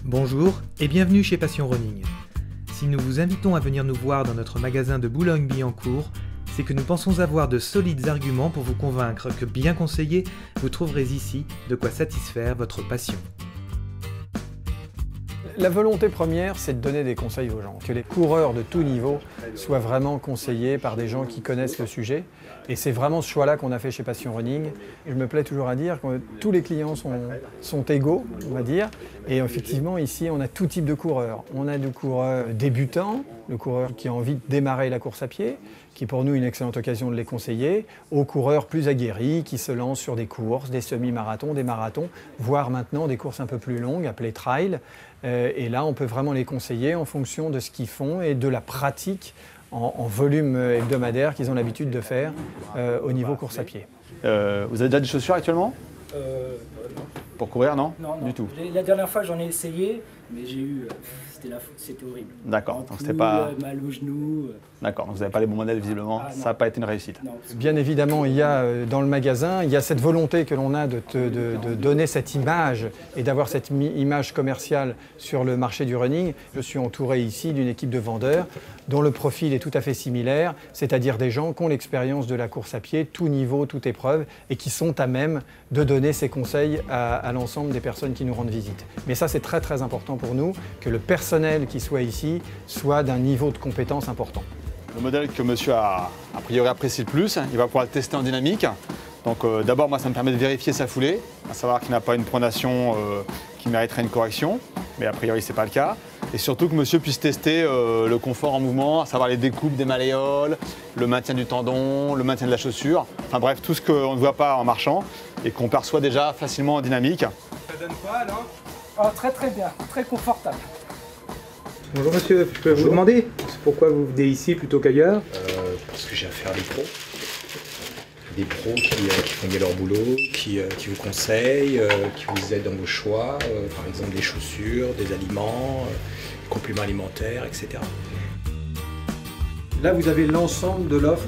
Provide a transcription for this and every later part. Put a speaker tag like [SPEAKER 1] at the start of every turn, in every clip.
[SPEAKER 1] Bonjour et bienvenue chez Passion Running. Si nous vous invitons à venir nous voir dans notre magasin de Boulogne-Billancourt, c'est que nous pensons avoir de solides arguments pour vous convaincre que bien conseillé, vous trouverez ici de quoi satisfaire votre passion.
[SPEAKER 2] La volonté première, c'est de donner des conseils aux gens, que les coureurs de tout niveau soient vraiment conseillés par des gens qui connaissent le sujet. Et c'est vraiment ce choix-là qu'on a fait chez Passion Running. Je me plais toujours à dire que tous les clients sont égaux, on va dire. Et effectivement, ici, on a tout type de coureurs. On a des coureurs débutants, le coureur qui a envie de démarrer la course à pied, qui est pour nous une excellente occasion de les conseiller, aux coureurs plus aguerris qui se lancent sur des courses, des semi-marathons, des marathons, voire maintenant des courses un peu plus longues, appelées trail. Et là, on peut vraiment les conseiller en fonction de ce qu'ils font et de la pratique en volume hebdomadaire qu'ils ont l'habitude de faire au niveau course à pied.
[SPEAKER 3] Vous avez déjà des chaussures actuellement?
[SPEAKER 4] Non.
[SPEAKER 3] Pour courir, non?
[SPEAKER 4] Non,
[SPEAKER 3] du tout.
[SPEAKER 4] La dernière fois, j'en ai essayé, mais j'ai eu... C'était horrible.
[SPEAKER 3] D'accord, donc c'était pas...
[SPEAKER 4] mal au genou.
[SPEAKER 3] D'accord, donc vous n'avez pas les bons modèles visiblement, ça n'a pas été une réussite.
[SPEAKER 4] Non,
[SPEAKER 2] Bien évidemment, il y a dans le magasin, il y a cette volonté que l'on a de donner cette image et d'avoir cette image commerciale sur le marché du running. Je suis entouré ici d'une équipe de vendeurs dont le profil est tout à fait similaire, c'est-à-dire des gens qui ont l'expérience de la course à pied, tout niveau, toute épreuve, et qui sont à même de donner ces conseils à l'ensemble des personnes qui nous rendent visite. Mais ça, c'est très très important pour nous, que le personnel qui soit ici soit d'un niveau de compétence important.
[SPEAKER 3] Le modèle que monsieur a priori apprécie le plus, il va pouvoir le tester en dynamique. Donc d'abord, moi, ça me permet de vérifier sa foulée, à savoir qu'il n'a pas une pronation qui mériterait une correction, mais a priori, ce n'est pas le cas. Et surtout que monsieur puisse tester le confort en mouvement, à savoir les découpes des malléoles, le maintien du tendon, le maintien de la chaussure, enfin bref, tout ce qu'on ne voit pas en marchant et qu'on perçoit déjà facilement en dynamique.
[SPEAKER 1] Ça donne quoi alors?
[SPEAKER 4] Oh, très très bien, très confortable.
[SPEAKER 1] Bonjour monsieur, je peux vous demander pourquoi vous venez ici plutôt qu'ailleurs?
[SPEAKER 5] Parce que j'ai affaire à des pros. Des pros qui font bien leur boulot, qui vous conseillent, qui vous aident dans vos choix, par exemple des chaussures, des aliments, des compléments alimentaires, etc.
[SPEAKER 2] Là, vous avez l'ensemble de l'offre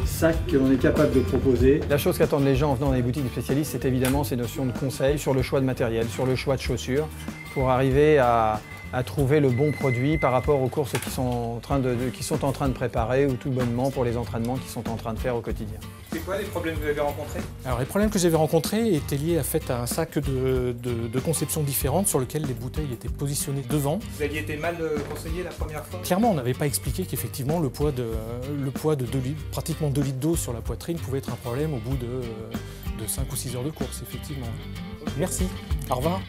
[SPEAKER 2] sac que l'on est capable de proposer. La chose qu'attendent les gens en venant dans les boutiques de spécialistes, c'est évidemment ces notions de conseil sur le choix de matériel, sur le choix de chaussures, pour arriver à trouver le bon produit par rapport aux courses qui sont en train de préparer ou tout bonnement pour les entraînements qu'ils sont en train de faire au quotidien.
[SPEAKER 1] C'est quoi les problèmes que vous avez rencontrés?
[SPEAKER 6] Alors les problèmes que j'avais rencontrés étaient liés à un sac de conception différente sur lequel les bouteilles étaient positionnées devant.
[SPEAKER 1] Vous aviez été mal conseillé la première fois?
[SPEAKER 6] Clairement, on n'avait pas expliqué qu'effectivement le poids de pratiquement 2 litres d'eau sur la poitrine pouvait être un problème au bout de 5 ou 6 heures de course, effectivement. Merci, au revoir.